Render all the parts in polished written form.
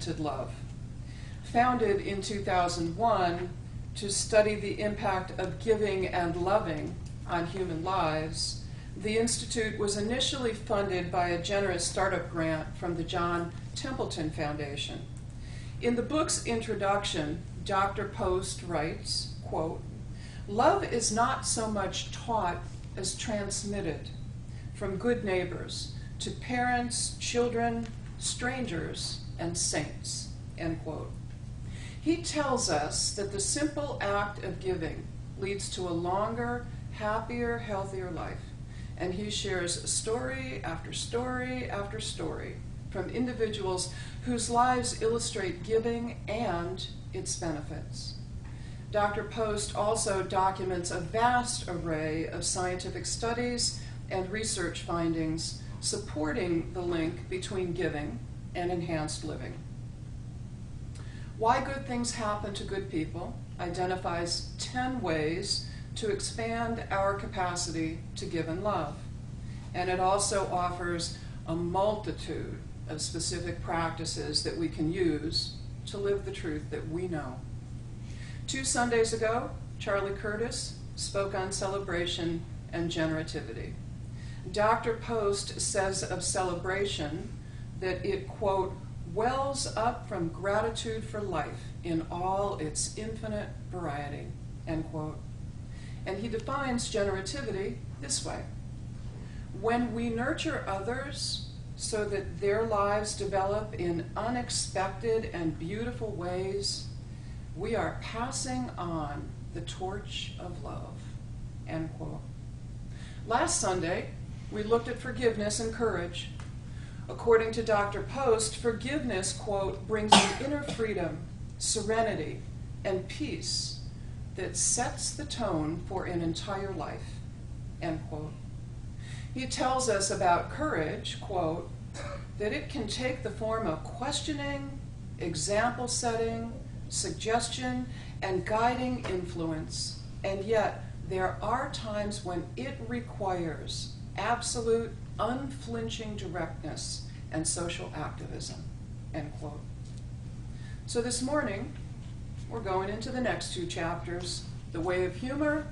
Love. Founded in 2001 to study the impact of giving and loving on human lives, the Institute was initially funded by a generous startup grant from the John Templeton Foundation. In the book's introduction, Dr. Post writes, quote, "Love is not so much taught as transmitted from good neighbors to parents, children, strangers, and saints," end quote. He tells us that the simple act of giving leads to a longer, happier, healthier life. And he shares story after story after story from individuals whose lives illustrate giving and its benefits. Dr. Post also documents a vast array of scientific studies and research findings supporting the link between giving and enhanced living. Why Good Things Happen to Good People identifies 10 ways to expand our capacity to give and love. And it also offers a multitude of specific practices that we can use to live the truth that we know. 2 Sundays ago, Charlie Curtis spoke on celebration and generativity. Dr. Post says of celebration that it, quote, wells up from gratitude for life in all its infinite variety, end quote. And he defines generativity this way: when we nurture others so that their lives develop in unexpected and beautiful ways, we are passing on the torch of love, end quote. Last Sunday, we looked at forgiveness and courage. According to Dr. Post, forgiveness, quote, brings an inner freedom, serenity, and peace that sets the tone for an entire life, end quote. He tells us about courage, quote, that it can take the form of questioning, example setting, suggestion, and guiding influence, and yet there are times when it requires absolute, unflinching directness and social activism, end quote. So this morning, we're going into the next 2 chapters, the way of humor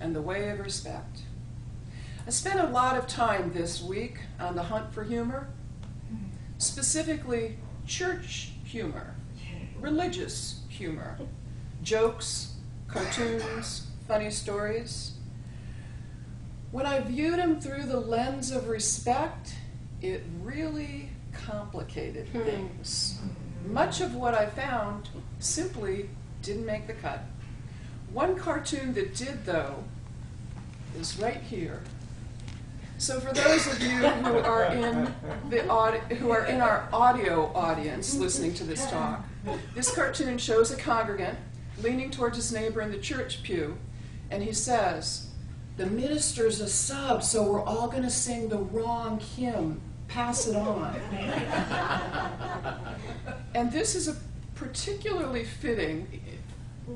and the way of respect. I spent a lot of time this week on the hunt for humor, specifically church humor, religious humor, jokes, cartoons, funny stories. When I viewed them through the lens of respect, it really complicated things. Much of what I found simply didn't make the cut. One cartoon that did, though, is right here. So for those of you who are in our audio audience listening to this talk, this cartoon shows a congregant leaning towards his neighbor in the church pew, and he says, "The minister's a sub, so we're all going to sing the wrong hymn. Pass it on." And this is a particularly fitting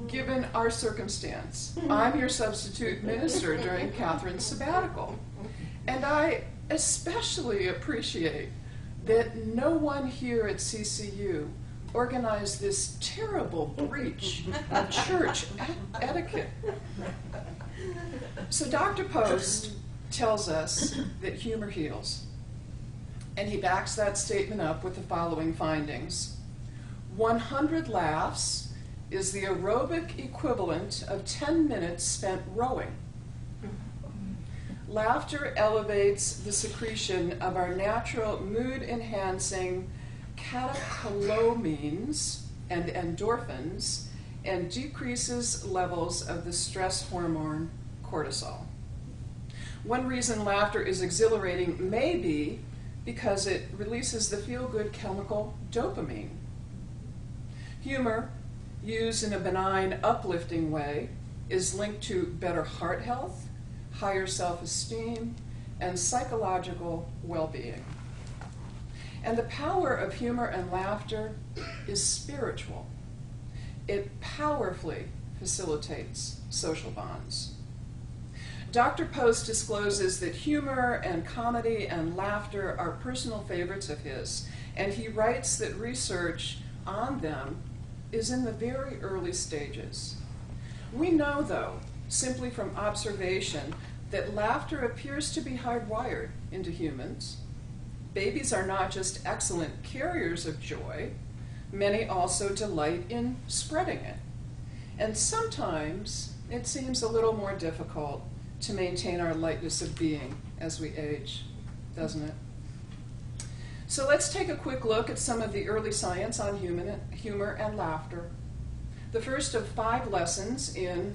given our circumstance. I'm your substitute minister during Catherine's sabbatical. And I especially appreciate that no one here at CCU organized this terrible breach of church etiquette. So Dr. Post tells us that humor heals. And he backs that statement up with the following findings. 100 laughs is the aerobic equivalent of 10 minutes spent rowing. Laughter elevates the secretion of our natural mood-enhancing catecholamines and endorphins and decreases levels of the stress hormone cortisol. One reason laughter is exhilarating may be because it releases the feel-good chemical dopamine. Humor, used in a benign, uplifting way, is linked to better heart health, higher self-esteem, and psychological well-being. And the power of humor and laughter is spiritual. It powerfully facilitates social bonds. Dr. Post discloses that humor and comedy and laughter are personal favorites of his, and he writes that research on them is in the very early stages. We know, though, simply from observation, that laughter appears to be hardwired into humans. Babies are not just excellent carriers of joy, many also delight in spreading it. And sometimes it seems a little more difficult to maintain our lightness of being as we age, doesn't it? So let's take a quick look at some of the early science on humor and laughter. The first of 5 lessons in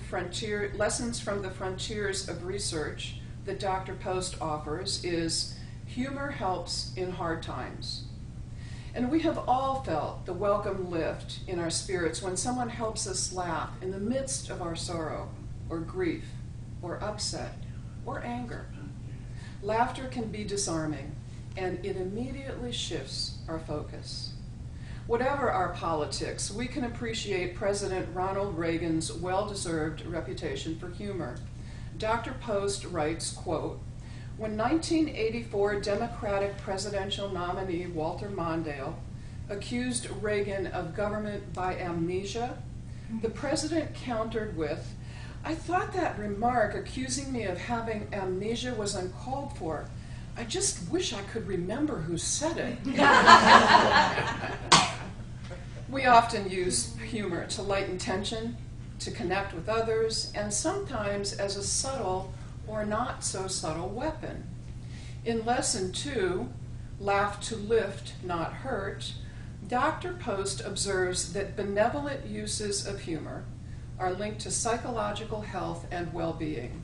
Lessons from the Frontiers of Research that Dr. Post offers is humor helps in hard times. And we have all felt the welcome lift in our spirits when someone helps us laugh in the midst of our sorrow or grief or upset or anger. Laughter can be disarming, and it immediately shifts our focus. Whatever our politics, we can appreciate President Ronald Reagan's well-deserved reputation for humor. Dr. Post writes, quote, "When 1984 Democratic presidential nominee Walter Mondale accused Reagan of government by amnesia, the president countered with, 'I thought that remark accusing me of having amnesia was uncalled for. I just wish I could remember who said it.'" We often use humor to lighten tension, to connect with others, and sometimes as a subtle or not so subtle weapon. In Lesson 2, Laugh to Lift, Not Hurt, Dr. Post observes that benevolent uses of humor are linked to psychological health and well-being,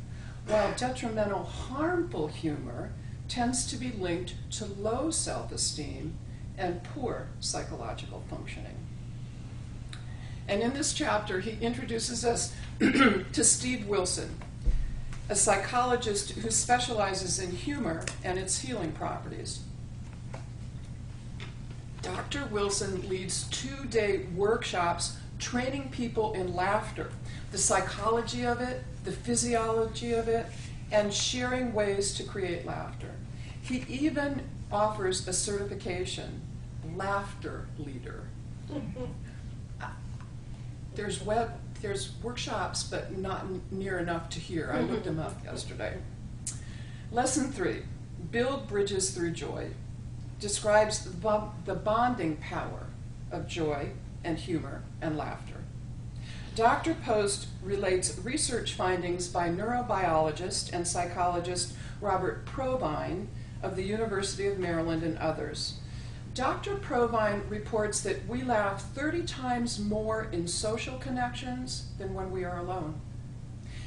while detrimental, harmful humor tends to be linked to low self-esteem and poor psychological functioning. And in this chapter, he introduces us to Steve Wilson, a psychologist who specializes in humor and its healing properties. Dr. Wilson leads 2-day workshops training people in laughter, the psychology of it, the physiology of it, and sharing ways to create laughter. He even offers a certification, Laughter Leader. There's workshops, but not near enough to hear. I looked them up yesterday. Lesson 3, Build Bridges Through Joy, describes the bonding power of joy and humor and laughter. Dr. Post relates research findings by neurobiologist and psychologist Robert Provine of the University of Maryland and others. Dr. Provine reports that we laugh 30 times more in social connections than when we are alone.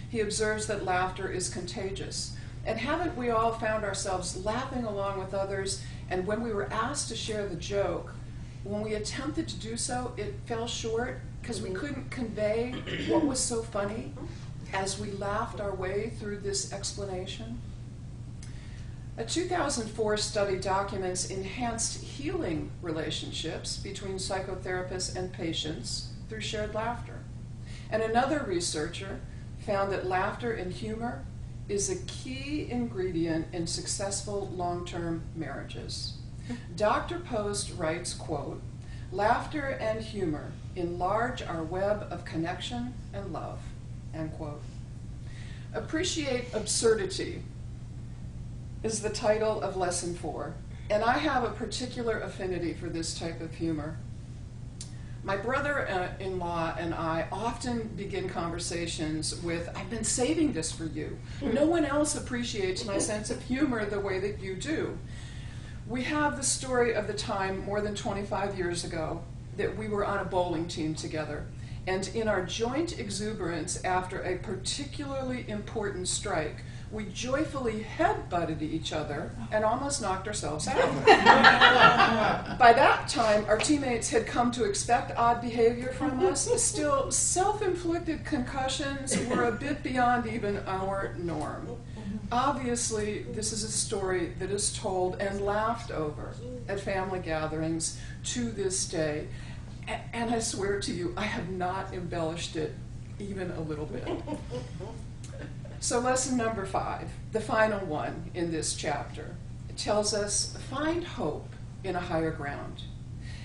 He observes that laughter is contagious. And haven't we all found ourselves laughing along with others, and when we were asked to share the joke, when we attempted to do so, it fell short because we couldn't convey what was so funny as we laughed our way through this explanation? A 2004 study documents enhanced healing relationships between psychotherapists and patients through shared laughter. And another researcher found that laughter and humor is a key ingredient in successful long-term marriages. Dr. Post writes, quote, "Laughter and humor enlarge our web of connection and love," end quote. Appreciate Absurdity is the title of Lesson 4, and I have a particular affinity for this type of humor. My brother-in-law and I often begin conversations with, "I've been saving this for you. No one else appreciates my sense of humor the way that you do." We have the story of the time more than 25 years ago that we were on a bowling team together, and in our joint exuberance after a particularly important strike, we joyfully head-butted each other and almost knocked ourselves out. By that time, our teammates had come to expect odd behavior from us. Still, self-inflicted concussions were a bit beyond even our norm. Obviously, this is a story that is told and laughed over at family gatherings to this day. And I swear to you, I have not embellished it even a little bit. So lesson number 5, the final one in this chapter, tells us find hope in a higher ground.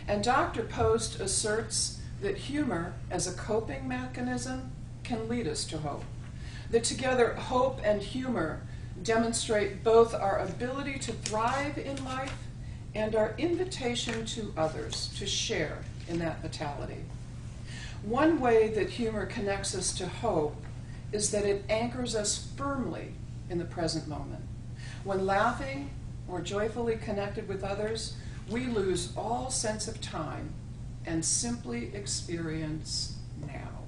And Dr. Post asserts that humor as a coping mechanism can lead us to hope. That together hope and humor demonstrate both our ability to thrive in life and our invitation to others to share in that vitality. One way that humor connects us to hope is that it anchors us firmly in the present moment. When laughing or joyfully connected with others, we lose all sense of time and simply experience now.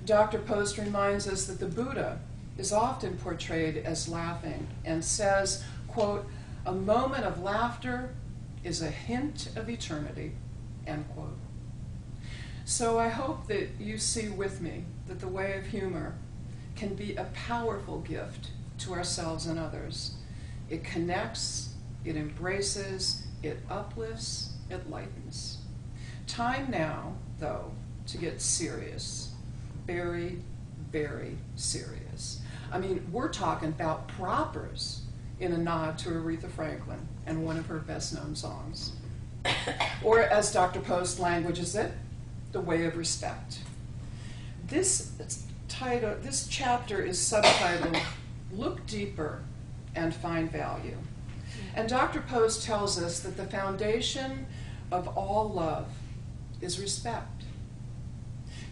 Dr. Post reminds us that the Buddha is often portrayed as laughing and says, quote, "A moment of laughter is a hint of eternity," end quote. So I hope that you see with me that the way of humor can be a powerful gift to ourselves and others. It connects, it embraces, it uplifts, it lightens. Time now, though, to get serious. Very, very serious. I mean, we're talking about propers in a nod to Aretha Franklin and one of her best-known songs. Or, as Dr. Post languages it, the way of respect. This chapter is subtitled, Look Deeper and Find Value. And Dr. Post tells us that the foundation of all love is respect.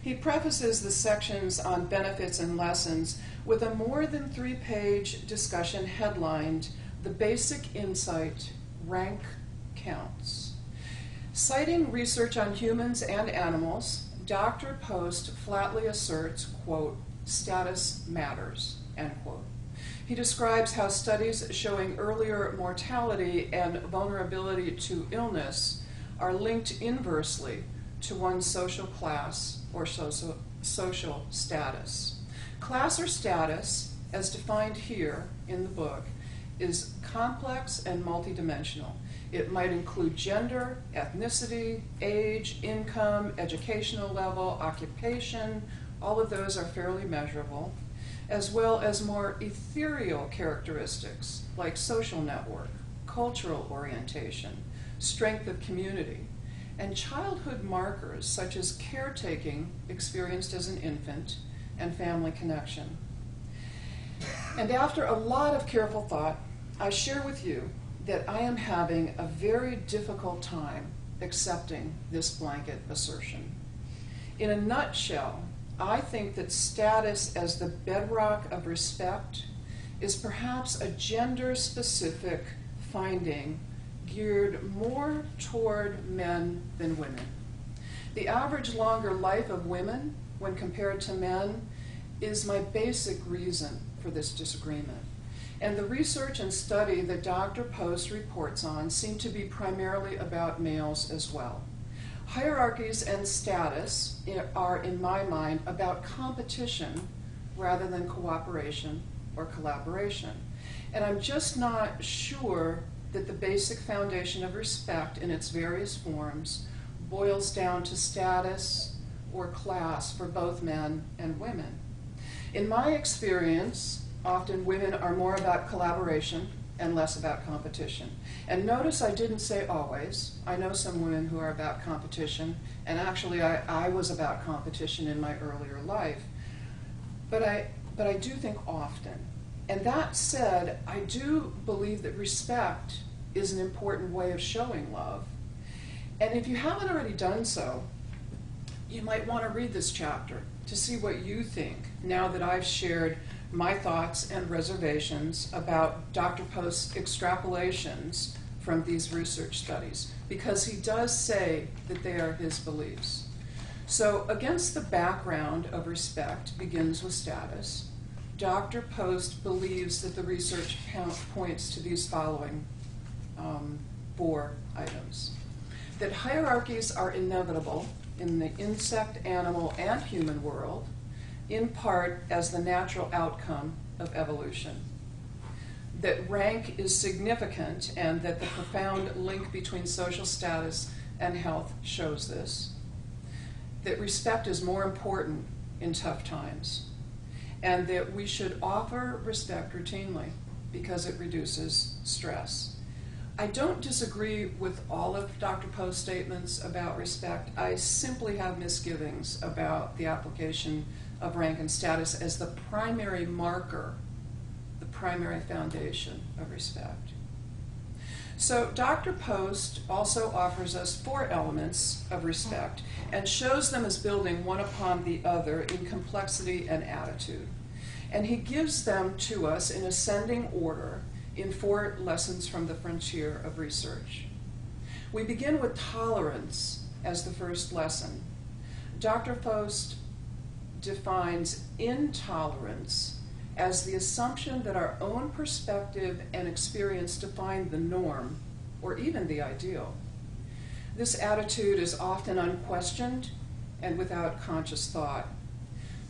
He prefaces the sections on benefits and lessons with a more than 3-page discussion headlined, The Basic Insight, Rank Counts. Citing research on humans and animals, Dr. Post flatly asserts, quote, status matters, end quote. He describes how studies showing earlier mortality and vulnerability to illness are linked inversely to one's social class or social status. Class or status, as defined here in the book, is complex and multidimensional. It might include gender, ethnicity, age, income, educational level, occupation. All of those are fairly measurable, as well as more ethereal characteristics like social network, cultural orientation, strength of community, and childhood markers such as caretaking experienced as an infant and family connection. And after a lot of careful thought, I share with you that I am having a very difficult time accepting this blanket assertion. In a nutshell, I think that status as the bedrock of respect is perhaps a gender-specific finding geared more toward men than women. The average longer life of women when compared to men is my basic reason for this disagreement. And the research and study that Dr. Post reports on seem to be primarily about males as well. Hierarchies and status are, in my mind, about competition rather than cooperation or collaboration. And I'm just not sure that the basic foundation of respect in its various forms boils down to status or class for both men and women. In my experience, often women are more about collaboration and less about competition. And notice I didn't say always. I know some women who are about competition, and actually I was about competition in my earlier life. But I do think often. And that said, I do believe that respect is an important way of showing love. And if you haven't already done so, you might want to read this chapter to see what you think now that I've shared my thoughts and reservations about Dr. Post's extrapolations from these research studies, because he does say that they are his beliefs. So against the background of respect begins with status, Dr. Post believes that the research points to these following 4 items. That hierarchies are inevitable in the insect, animal, and human world, in part as the natural outcome of evolution. That rank is significant and that the profound link between social status and health shows this. That respect is more important in tough times. and that we should offer respect routinely because it reduces stress. I don't disagree with all of Dr. Poe's statements about respect. I simply have misgivings about the application of rank and status as the primary marker, the primary foundation of respect. So Dr. Post also offers us 4 elements of respect and shows them as building one upon the other in complexity and attitude. And he gives them to us in ascending order in 4 lessons from the frontier of research. We begin with tolerance as the first lesson. Dr. Post defines intolerance as the assumption that our own perspective and experience define the norm, or even the ideal. This attitude is often unquestioned and without conscious thought.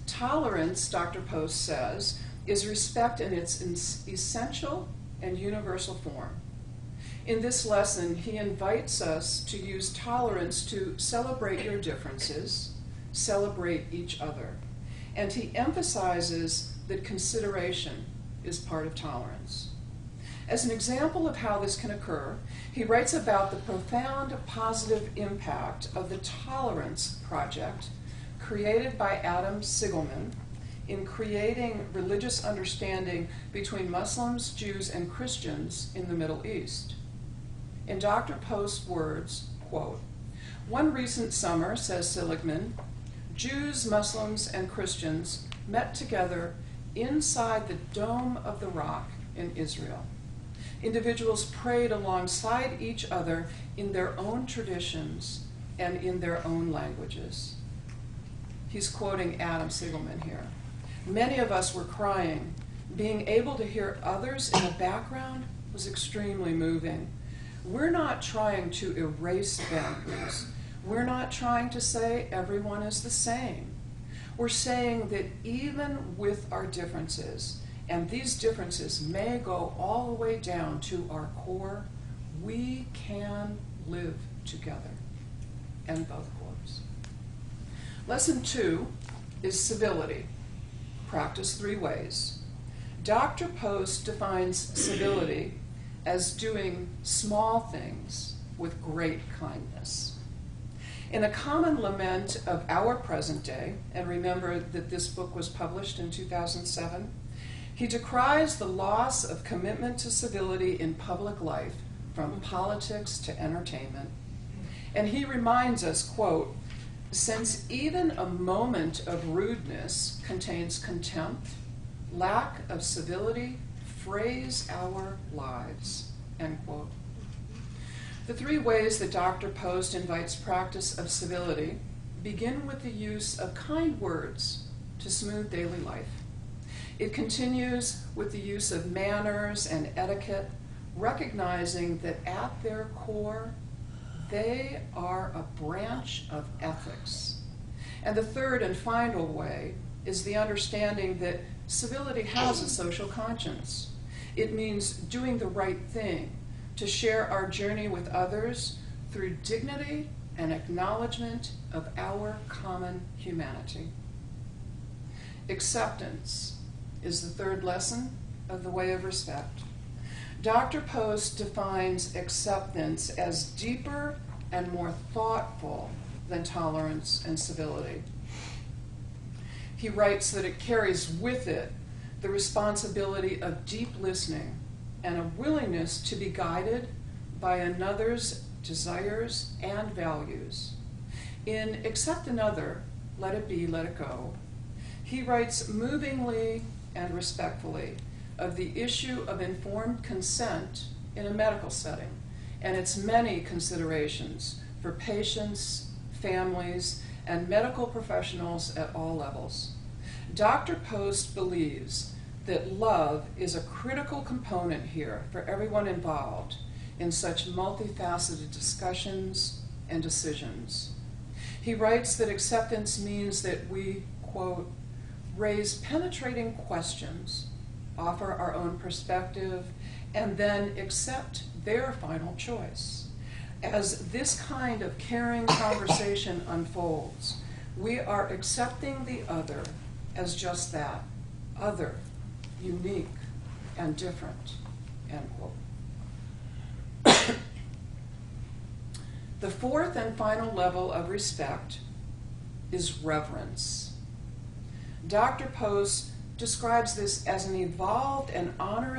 Tolerance, Dr. Post says, is respect in its essential and universal form. In this lesson, he invites us to use tolerance to celebrate your differences, celebrate each other, and he emphasizes that consideration is part of tolerance. As an example of how this can occur, he writes about the profound positive impact of the Tolerance Project created by Adam Sigelman in creating religious understanding between Muslims, Jews, and Christians in the Middle East. In Dr. Post's words, quote, "One recent summer," says Seligman, "Jews, Muslims, and Christians met together inside the Dome of the Rock in Israel. Individuals prayed alongside each other in their own traditions and in their own languages." He's quoting Adam Sigelman here. "Many of us were crying. Being able to hear others in the background was extremely moving. We're not trying to erase boundaries. We're not trying to say everyone is the same. We're saying that even with our differences, and these differences may go all the way down to our core, we can live together." End both quotes. Lesson 2 is civility. Practice 3 ways. Dr. Post defines civility as doing small things with great kindness. In a common lament of our present day, and remember that this book was published in 2007, he decries the loss of commitment to civility in public life, from politics to entertainment. And he reminds us, quote, "Since even a moment of rudeness contains contempt, lack of civility frays our lives," end quote. The 3 ways that Dr. Post invites practice of civility begin with the use of kind words to smooth daily life. It continues with the use of manners and etiquette, recognizing that at their core, they are a branch of ethics. And the 3rd and final way is the understanding that civility has a social conscience. It means doing the right thing, to share our journey with others through dignity and acknowledgement of our common humanity. Acceptance is the 3rd lesson of the way of respect. Dr. Post defines acceptance as deeper and more thoughtful than tolerance and civility. He writes that it carries with it the responsibility of deep listening and a willingness to be guided by another's desires and values. In Accept Another, Let It Be, Let It Go, he writes movingly and respectfully of the issue of informed consent in a medical setting and its many considerations for patients, families, and medical professionals at all levels. Dr. Post believes that love is a critical component here for everyone involved in such multifaceted discussions and decisions. He writes that acceptance means that we, quote, "raise penetrating questions, offer our own perspective, and then accept their final choice. As this kind of caring conversation unfolds, we are accepting the other as just that, other, unique, and different, end quote. The fourth and final level of respect is reverence. Dr. Post describes this as an evolved and honoring